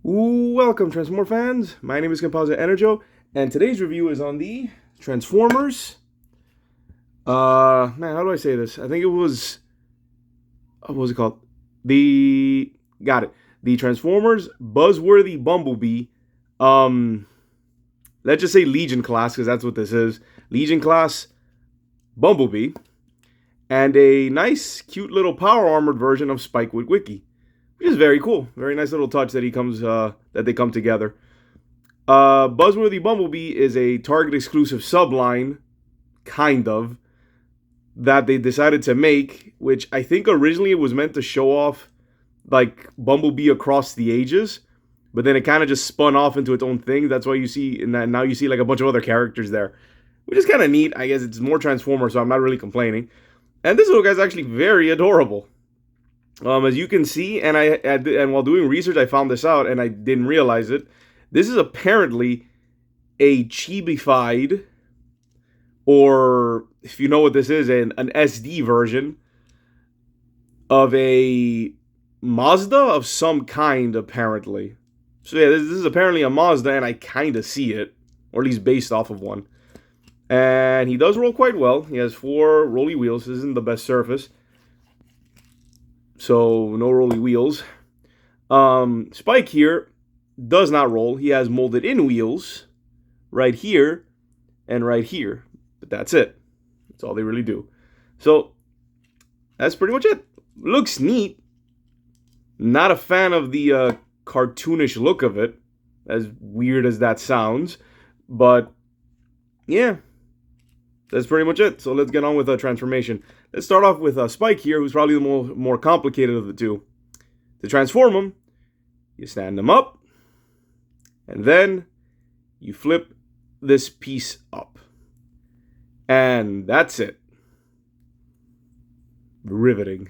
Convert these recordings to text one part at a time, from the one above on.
Welcome, Transformer fans. My name is Composite Enerjoe, and today's review is on the Transformers. Man, how do I say this? I think it was, what was it called? Got it. The Transformers Buzzworthy Bumblebee. Let's just say Legion class, because that's what this is. Legion class Bumblebee, and a nice, cute little power armored version of Spike Wiki. Which is very cool. Very nice little touch that they come together. Buzzworthy Bumblebee is a Target exclusive subline, kind of, that they decided to make, which I think originally it was meant to show off like Bumblebee across the ages, but then it kind of just spun off into its own thing. That's why you see in that now you see like a bunch of other characters there, which is kind of neat. I guess it's more Transformers, so I'm not really complaining. And this little guy's actually very adorable. As you can see, and while doing research, I found this out, and I didn't realize it. This is apparently a chibified, or if you know what this is, an SD version of a Mazda of some kind, apparently. So yeah, this is apparently a Mazda, and I kind of see it, or at least based off of one. And he does roll quite well. He has 4 rolly wheels. This isn't the best surface, so no rolly wheels. Spike here does not roll. He has molded in wheels right here and right here, but that's it. That's all they really do. So that's pretty much it. Looks neat. Not a fan of the cartoonish look of it, as weird as that sounds, but yeah, that's pretty much it. So let's get on with the transformation. Let's start off with Spike here, who's probably the more complicated of the two. To transform him, you stand him up, and then you flip this piece up. And that's it. Riveting.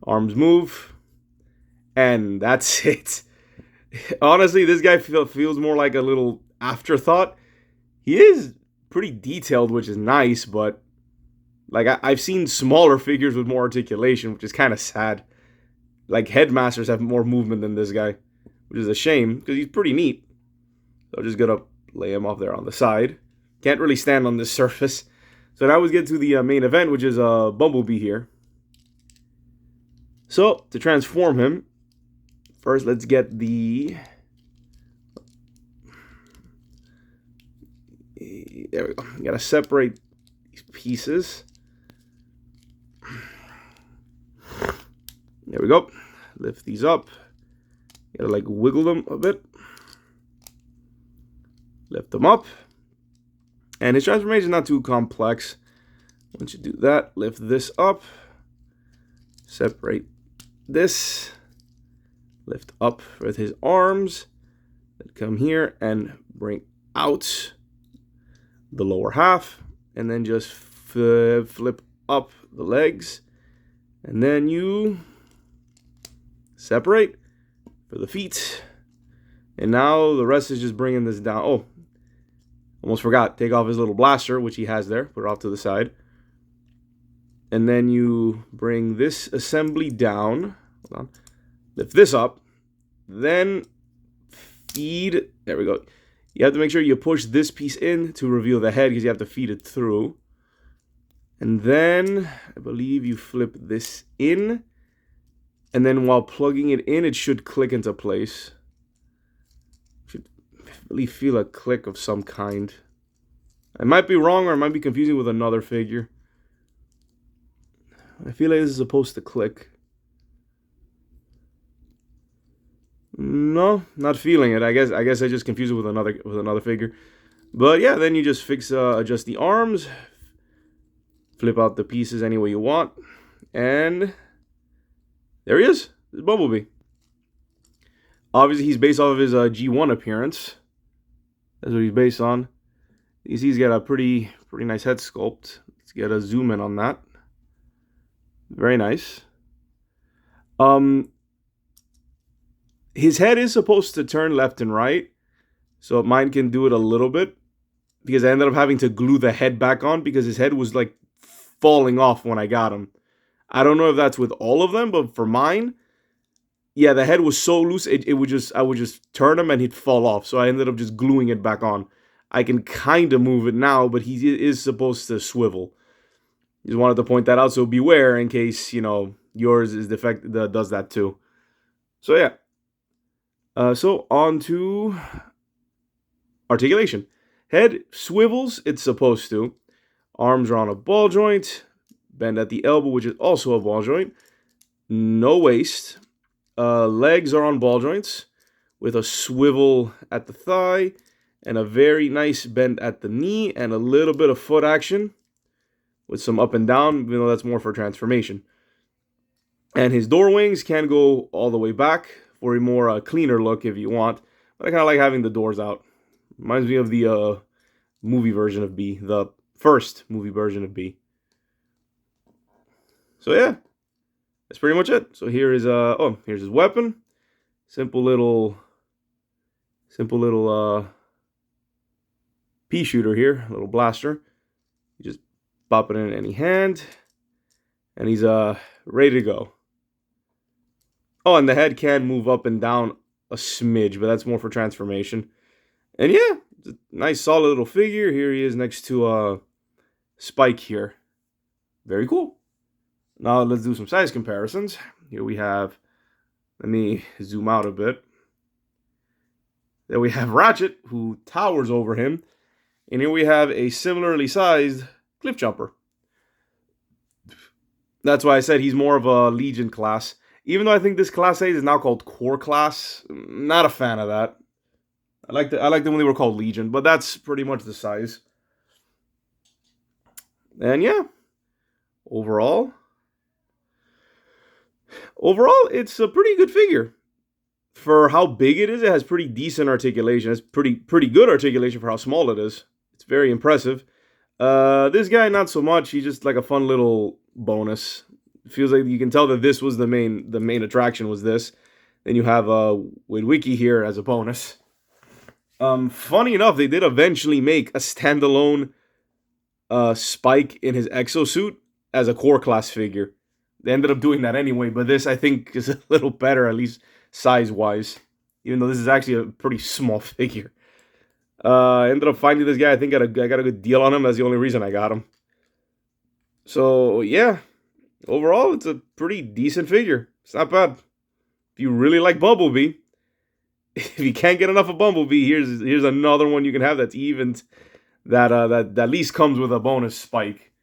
Arms move, and that's it. Honestly, this guy feels more like a little afterthought. He is pretty detailed, which is nice, but like I've seen smaller figures with more articulation, which is kind of sad. Like Headmasters have more movement than this guy, which is a shame because he's pretty neat. So I'm just gonna lay him off there on the side. Can't really stand on this surface. So now we get to the main event, which is Bumblebee here. So to transform him, first let's get the... There we go. You gotta separate these pieces. There we go. Lift these up. You gotta like wiggle them a bit. Lift them up. And his transformation is not too complex. Once you do that, lift this up. Separate this. Lift up with his arms. Then come here and bring out the lower half, and then just flip up the legs, and then you separate for the feet, and now the rest is just bringing this down. Oh, almost forgot, take off his little blaster, which he has there, put it off to the side, and then you bring this assembly down. Hold on. Lift this up, then feed, there we go. You have to make sure you push this piece in to reveal the head because you have to feed it through. And then, I believe you flip this in. And then while plugging it in, it should click into place. Should really feel a click of some kind. I might be wrong, or I might be confusing with another figure. I feel like this is supposed to click. No, not feeling it. I guess I just confused it with another figure. But yeah, then you just adjust the arms, flip out the pieces any way you want, and there he is. This is Bumblebee. Obviously, he's based off of his G1 appearance. That's what he's based on. You see, he's got a pretty nice head sculpt. Let's get a zoom in on that. Very nice. His head is supposed to turn left and right, so mine can do it a little bit, because I ended up having to glue the head back on because his head was like falling off when I got him. I don't know if that's with all of them, but for mine, yeah, the head was so loose, it would just, I would just turn him and he'd fall off. So I ended up just gluing it back on. I can kind of move it now, but he is supposed to swivel. Just wanted to point that out, so beware in case, yours is defect that does that too. So yeah. So on to articulation. Head swivels, it's supposed to. Arms are on a ball joint. Bend at the elbow, which is also a ball joint. No waist. Legs are on ball joints with a swivel at the thigh and a very nice bend at the knee and a little bit of foot action with some up and down, even though that's more for transformation. And his door wings can go all the way back for a more cleaner look if you want. But I kind of like having the doors out. Reminds me of the movie version of B, the first movie version of B. So yeah, that's pretty much it. So here is here's his weapon. Simple little pea shooter here, little blaster. You just pop it in any hand, and he's ready to go. Oh, and the head can move up and down a smidge, but that's more for transformation. And yeah, it's a nice solid little figure. Here he is next to Spike here. Very cool. Now let's do some size comparisons. Here we have, let me zoom out a bit. There we have Ratchet, who towers over him. And here we have a similarly sized Cliff Jumper. That's why I said he's more of a Legion class. Even though I think this Class 8 is now called Core Class. Not a fan of that. I liked them when they were called Legion, but that's pretty much the size. And yeah, overall, it's a pretty good figure. For how big it is, it has pretty decent articulation. It's pretty good articulation for how small it is. It's very impressive. This guy, not so much. He's just like a fun little bonus. It feels like you can tell that this was the main attraction was this. Then you have Wiki here as a bonus. Funny enough, they did eventually make a standalone Spike in his exosuit as a core class figure. They ended up doing that anyway, but this I think is a little better, at least size-wise. Even though this is actually a pretty small figure. I ended up finding this guy. I think I got a good deal on him. That's the only reason I got him. So yeah, overall it's a pretty decent figure. It's not bad. If you really like Bumblebee, if you can't get enough of Bumblebee, here's another one you can have that's even, that at least comes with a bonus Spike.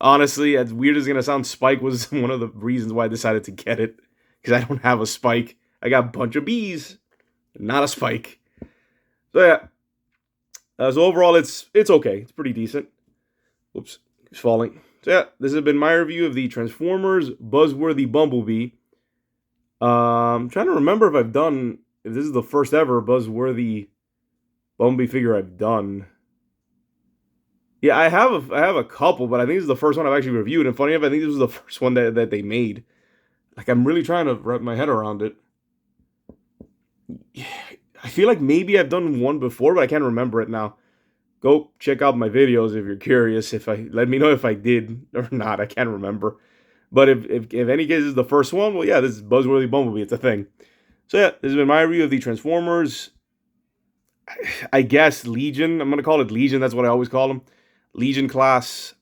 Honestly, as weird as it's gonna sound, Spike was one of the reasons why I decided to get it, because I don't have a Spike. I got a bunch of bees, not a Spike. So yeah. So overall, it's okay. It's pretty decent. Oops, it's falling. So yeah, this has been my review of the Transformers Buzzworthy Bumblebee. I'm trying to remember if this is the first ever Buzzworthy Bumblebee figure I've done. Yeah, I have a couple, but I think this is the first one I've actually reviewed. And funny enough, I think this was the first one that they made. Like, I'm really trying to wrap my head around it. I feel like maybe I've done one before, but I can't remember it now. Go check out my videos if you're curious. Let me know if I did or not. I can't remember. But if any case is the first one, well, yeah, this is Buzzworthy Bumblebee. It's a thing. So yeah, this has been my review of the Transformers. I guess Legion. I'm gonna call it Legion. That's what I always call them. Legion class,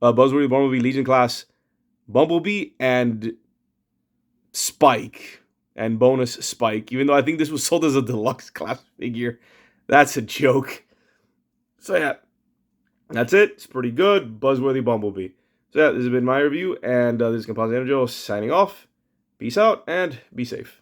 Buzzworthy Bumblebee, Legion class, Bumblebee, and Spike, and bonus Spike. Even though I think this was sold as a deluxe class figure, that's a joke. So yeah, that's it. It's pretty good. Buzzworthy Bumblebee. So yeah, this has been my review, and this is Composite Enerjoe signing off. Peace out, and be safe.